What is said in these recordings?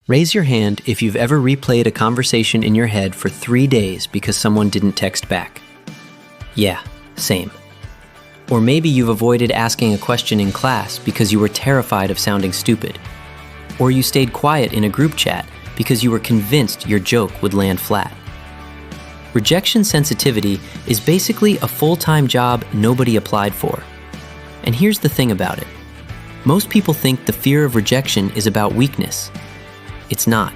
Raise your hand if you've ever replayed a conversation in your head for 3 days because someone didn't text back. Yeah, same. Or maybe you've avoided asking a question in class because you were terrified of sounding stupid. Or you stayed quiet in a group chat because you were convinced your joke would land flat. Rejection sensitivity is basically a full-time job nobody applied for. And here's the thing about it. Most people think the fear of rejection is about weakness. It's not.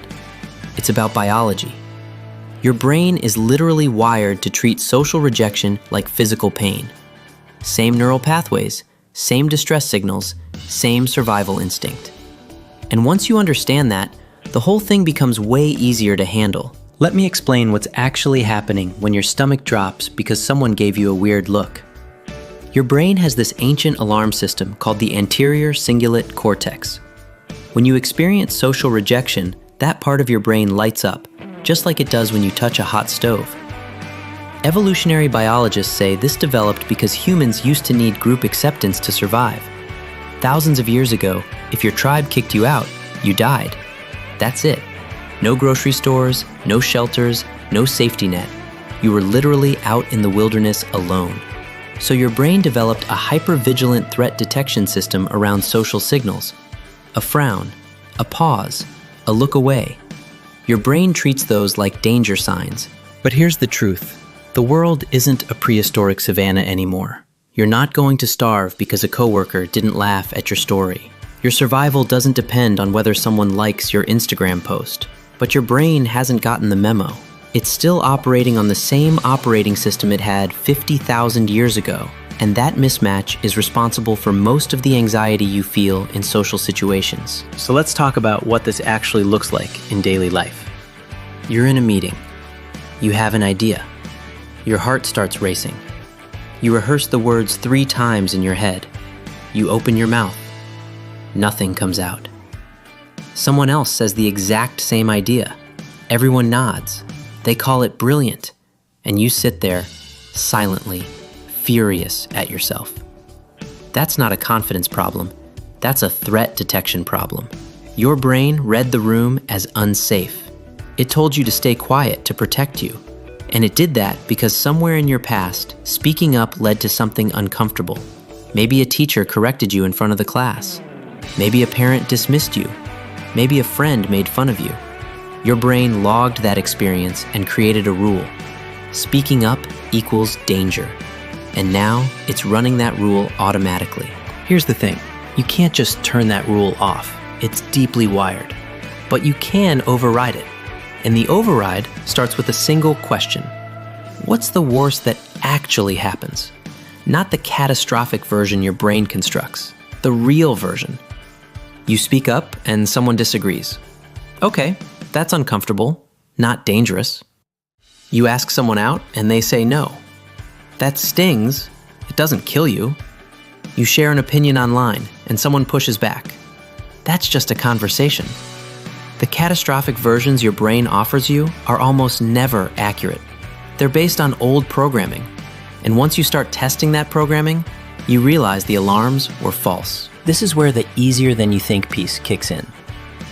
It's about biology. Your brain is literally wired to treat social rejection like physical pain. Same neural pathways, same distress signals, same survival instinct. And once you understand that, the whole thing becomes way easier to handle. Let me explain what's actually happening when your stomach drops because someone gave you a weird look. Your brain has this ancient alarm system called the anterior cingulate cortex. When you experience social rejection, that part of your brain lights up, just like it does when you touch a hot stove. Evolutionary biologists say this developed because humans used to need group acceptance to survive. Thousands of years ago, if your tribe kicked you out, you died. That's it. No grocery stores, no shelters, no safety net. You were literally out in the wilderness alone. So your brain developed a hyper-vigilant threat detection system around social signals. A frown, a pause, a look away. Your brain treats those like danger signs. But here's the truth. The world isn't a prehistoric savanna anymore. You're not going to starve because a coworker didn't laugh at your story. Your survival doesn't depend on whether someone likes your Instagram post. But your brain hasn't gotten the memo. It's still operating on the same operating system it had 50,000 years ago. And that mismatch is responsible for most of the anxiety you feel in social situations. So let's talk about what this actually looks like in daily life. You're in a meeting. You have an idea. Your heart starts racing. You rehearse the words 3 times in your head. You open your mouth. Nothing comes out. Someone else says the exact same idea. Everyone nods. They call it brilliant. And you sit there, silently, furious at yourself. That's not a confidence problem. That's a threat detection problem. Your brain read the room as unsafe. It told you to stay quiet to protect you. And it did that because somewhere in your past, speaking up led to something uncomfortable. Maybe a teacher corrected you in front of the class. Maybe a parent dismissed you. Maybe a friend made fun of you. Your brain logged that experience and created a rule. Speaking up equals danger. And now it's running that rule automatically. Here's the thing. You can't just turn that rule off. It's deeply wired. But you can override it. And the override starts with a single question. What's the worst that actually happens? Not the catastrophic version your brain constructs. The real version. You speak up and someone disagrees. Okay, that's uncomfortable, not dangerous. You ask someone out and they say no. That stings. It doesn't kill you. You share an opinion online and someone pushes back. That's just a conversation. The catastrophic versions your brain offers you are almost never accurate. They're based on old programming. And once you start testing that programming, you realize the alarms were false. This is where the easier than you think piece kicks in.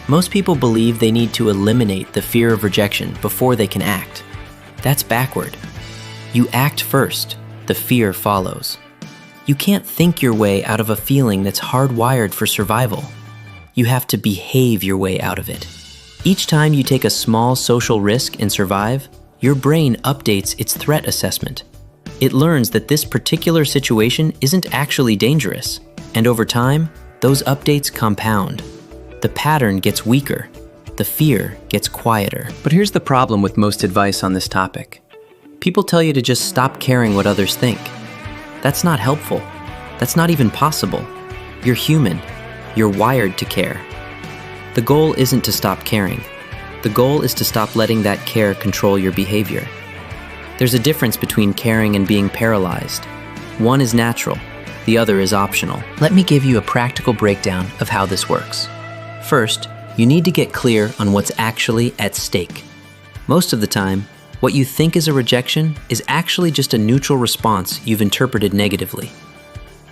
Most people believe they need to eliminate the fear of rejection before they can act. That's backward. You act first, the fear follows. You can't think your way out of a feeling that's hardwired for survival. You have to behave your way out of it. Each time you take a small social risk and survive, your brain updates its threat assessment. It learns that this particular situation isn't actually dangerous. And over time, those updates compound. The pattern gets weaker. The fear gets quieter. But here's the problem with most advice on this topic. People tell you to just stop caring what others think. That's not helpful. That's not even possible. You're human. You're wired to care. The goal isn't to stop caring. The goal is to stop letting that care control your behavior. There's a difference between caring and being paralyzed. One is natural. The other is optional. Let me give you a practical breakdown of how this works. First, you need to get clear on what's actually at stake. Most of the time, what you think is a rejection is actually just a neutral response you've interpreted negatively.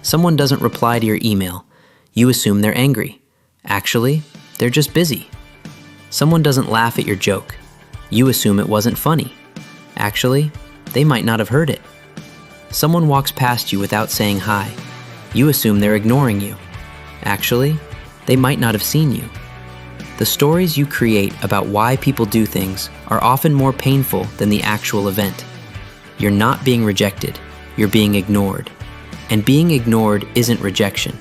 Someone doesn't reply to your email. You assume they're angry. Actually, they're just busy. Someone doesn't laugh at your joke. You assume it wasn't funny. Actually, they might not have heard it. Someone walks past you without saying hi. You assume they're ignoring you. Actually, they might not have seen you. The stories you create about why people do things are often more painful than the actual event. You're not being rejected, you're being ignored. And being ignored isn't rejection.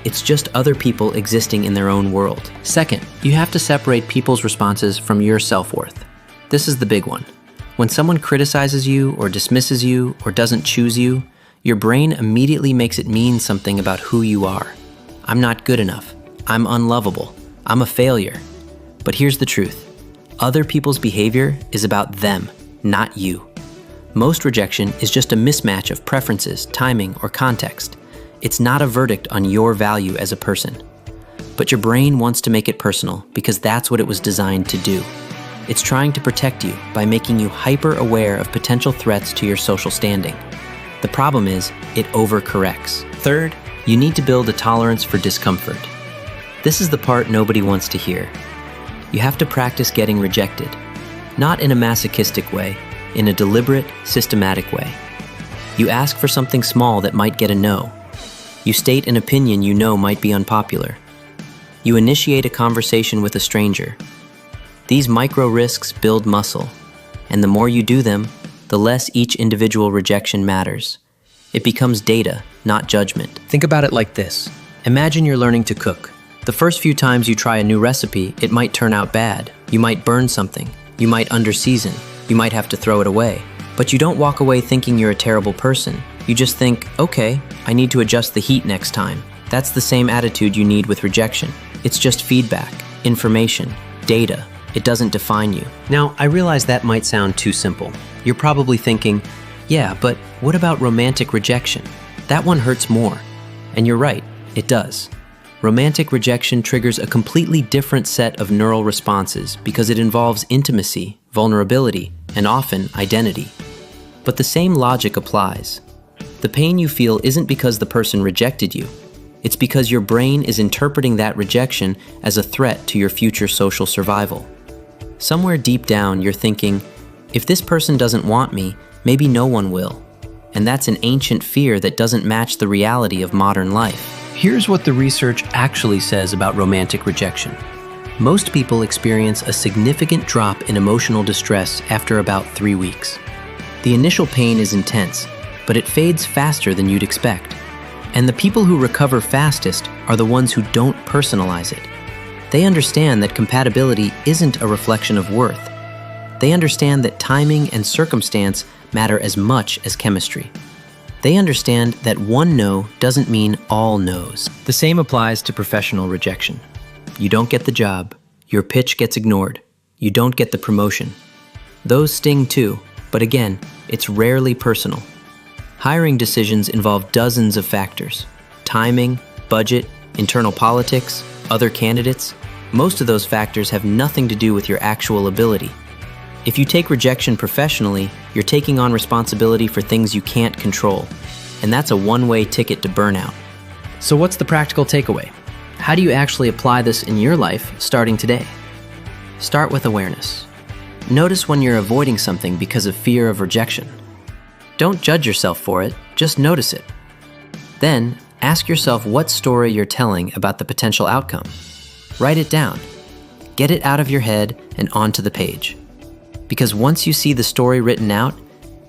It's just other people existing in their own world. Second, you have to separate people's responses from your self-worth. This is the big one. When someone criticizes you or dismisses you or doesn't choose you, your brain immediately makes it mean something about who you are. I'm not good enough. I'm unlovable. I'm a failure. But here's the truth. Other people's behavior is about them, not you. Most rejection is just a mismatch of preferences, timing, or context. It's not a verdict on your value as a person. But your brain wants to make it personal because that's what it was designed to do. It's trying to protect you by making you hyper-aware of potential threats to your social standing. The problem is, it overcorrects. Third, you need to build a tolerance for discomfort. This is the part nobody wants to hear. You have to practice getting rejected, not in a masochistic way, in a deliberate, systematic way. You ask for something small that might get a no. You state an opinion you know might be unpopular. You initiate a conversation with a stranger. These micro risks build muscle, and the more you do them, the less each individual rejection matters. It becomes data, not judgment. Think about it like this. Imagine you're learning to cook. The first few times you try a new recipe, it might turn out bad. You might burn something. You might underseason. You might have to throw it away. But you don't walk away thinking you're a terrible person. You just think, okay, I need to adjust the heat next time. That's the same attitude you need with rejection. It's just feedback, information, data. It doesn't define you. Now, I realize that might sound too simple. You're probably thinking, yeah, but what about romantic rejection? That one hurts more. And you're right, it does. Romantic rejection triggers a completely different set of neural responses because it involves intimacy, vulnerability, and often identity. But the same logic applies. The pain you feel isn't because the person rejected you. It's because your brain is interpreting that rejection as a threat to your future social survival. Somewhere deep down, you're thinking, if this person doesn't want me, maybe no one will. And that's an ancient fear that doesn't match the reality of modern life. Here's what the research actually says about romantic rejection. Most people experience a significant drop in emotional distress after about 3 weeks. The initial pain is intense, but it fades faster than you'd expect. And the people who recover fastest are the ones who don't personalize it. They understand that compatibility isn't a reflection of worth. They understand that timing and circumstance matter as much as chemistry. They understand that one no doesn't mean all no's. The same applies to professional rejection. You don't get the job. Your pitch gets ignored. You don't get the promotion. Those sting too, but again, it's rarely personal. Hiring decisions involve dozens of factors. Timing, budget, internal politics, other candidates. Most of those factors have nothing to do with your actual ability. If you take rejection professionally, you're taking on responsibility for things you can't control. And that's a one-way ticket to burnout. So what's the practical takeaway? How do you actually apply this in your life starting today? Start with awareness. Notice when you're avoiding something because of fear of rejection. Don't judge yourself for it, just notice it. Then, ask yourself what story you're telling about the potential outcome. Write it down. Get it out of your head and onto the page. Because once you see the story written out,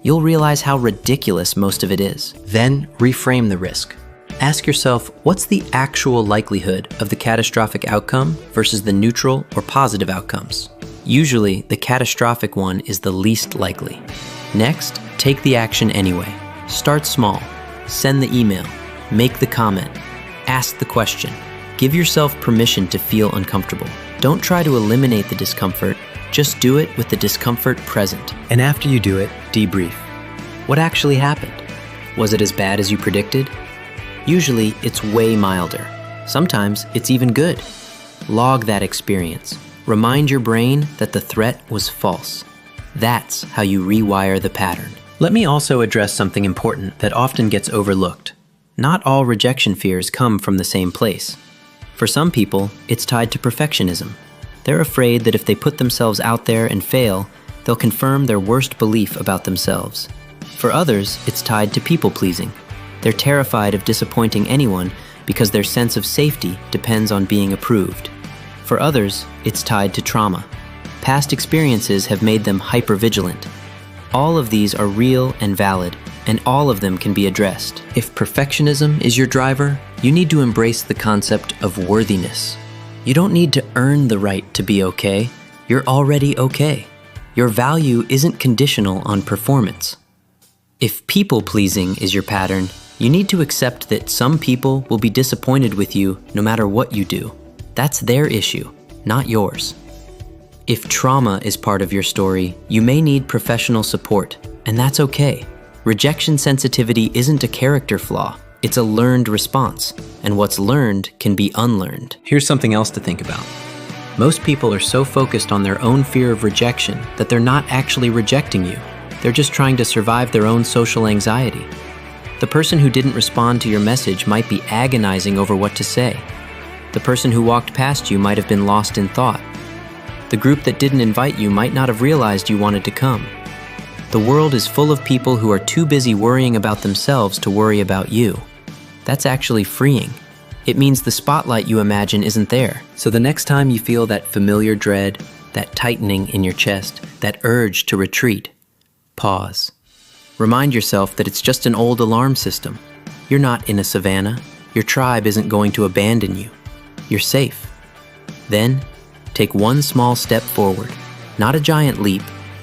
you'll realize how ridiculous most of it is. Then reframe the risk. Ask yourself, what's the actual likelihood of the catastrophic outcome versus the neutral or positive outcomes? Usually, the catastrophic one is the least likely. Next, take the action anyway. Start small. Send the email. Make the comment. Ask the question. Give yourself permission to feel uncomfortable. Don't try to eliminate the discomfort. Just do it with the discomfort present. And after you do it, debrief. What actually happened? Was it as bad as you predicted? Usually, it's way milder. Sometimes, it's even good. Log that experience. Remind your brain that the threat was false. That's how you rewire the pattern. Let me also address something important that often gets overlooked. Not all rejection fears come from the same place. For some people, it's tied to perfectionism. They're afraid that if they put themselves out there and fail, they'll confirm their worst belief about themselves. For others, it's tied to people-pleasing. They're terrified of disappointing anyone because their sense of safety depends on being approved. For others, it's tied to trauma. Past experiences have made them hypervigilant. All of these are real and valid, and all of them can be addressed. If perfectionism is your driver, you need to embrace the concept of worthiness. You don't need to earn the right to be okay. You're already okay. Your value isn't conditional on performance. If people-pleasing is your pattern, you need to accept that some people will be disappointed with you no matter what you do. That's their issue, not yours. If trauma is part of your story, you may need professional support, and that's okay. Rejection sensitivity isn't a character flaw. It's a learned response, and what's learned can be unlearned. Here's something else to think about. Most people are so focused on their own fear of rejection that they're not actually rejecting you. They're just trying to survive their own social anxiety. The person who didn't respond to your message might be agonizing over what to say. The person who walked past you might have been lost in thought. The group that didn't invite you might not have realized you wanted to come. The world is full of people who are too busy worrying about themselves to worry about you. That's actually freeing. It means the spotlight you imagine isn't there. So the next time you feel that familiar dread, that tightening in your chest, that urge to retreat, pause. Remind yourself that it's just an old alarm system. You're not in a savanna. Your tribe isn't going to abandon you. You're safe. Then, take one small step forward. Not a giant leap,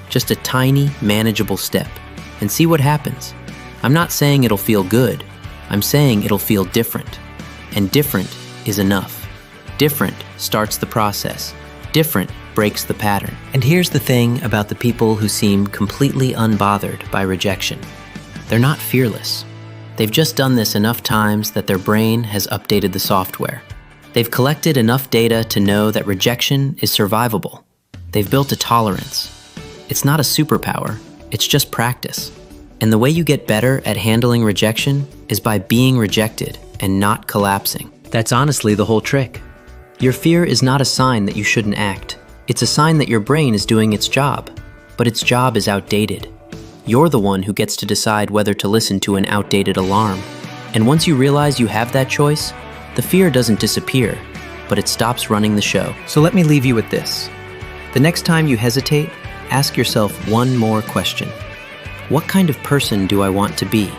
just a tiny, manageable step. And see what happens. I'm not saying it'll feel good. I'm saying it'll feel different. And different is enough. Different starts the process. Different breaks the pattern. And here's the thing about the people who seem completely unbothered by rejection. They're not fearless. They've just done this enough times that their brain has updated the software. They've collected enough data to know that rejection is survivable. They've built a tolerance. It's not a superpower, it's just practice. And the way you get better at handling rejection is by being rejected and not collapsing. That's honestly the whole trick. Your fear is not a sign that you shouldn't act. It's a sign that your brain is doing its job, but its job is outdated. You're the one who gets to decide whether to listen to an outdated alarm. And once you realize you have that choice, the fear doesn't disappear, but it stops running the show. So let me leave you with this. The next time you hesitate, ask yourself one more question. What kind of person do I want to be?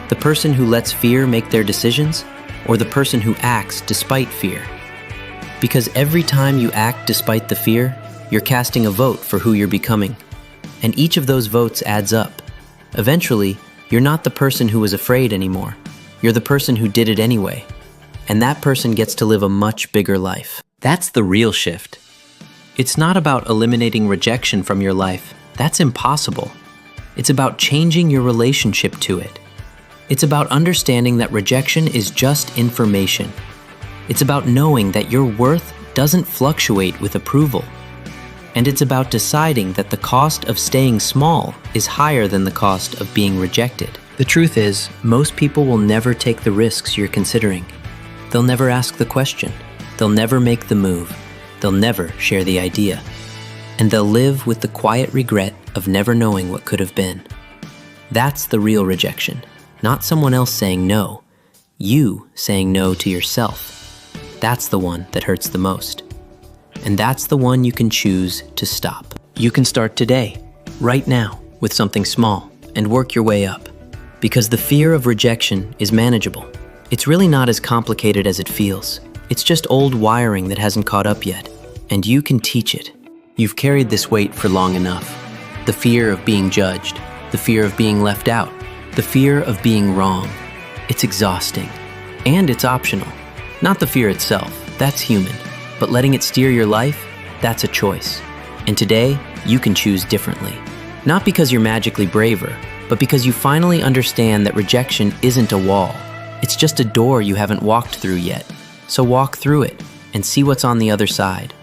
The person who lets fear make their decisions, or the person who acts despite fear? Because every time you act despite the fear, you're casting a vote for who you're becoming. And each of those votes adds up. Eventually, you're not the person who was afraid anymore. You're the person who did it anyway. And that person gets to live a much bigger life. That's the real shift. It's not about eliminating rejection from your life. That's impossible. It's about changing your relationship to it. It's about understanding that rejection is just information. It's about knowing that your worth doesn't fluctuate with approval. And it's about deciding that the cost of staying small is higher than the cost of being rejected. The truth is, most people will never take the risks you're considering. They'll never ask the question. They'll never make the move. They'll never share the idea. And they'll live with the quiet regret of never knowing what could have been. That's the real rejection. Not someone else saying no. You saying no to yourself. That's the one that hurts the most. And that's the one you can choose to stop. You can start today, right now, with something small, and work your way up. Because the fear of rejection is manageable. It's really not as complicated as it feels. It's just old wiring that hasn't caught up yet, and you can teach it. You've carried this weight for long enough. The fear of being judged, the fear of being left out, the fear of being wrong. It's exhausting, and it's optional. Not the fear itself, that's human, but letting it steer your life, that's a choice. And today, you can choose differently. Not because you're magically braver, but because you finally understand that rejection isn't a wall. It's just a door you haven't walked through yet. So walk through it and see what's on the other side.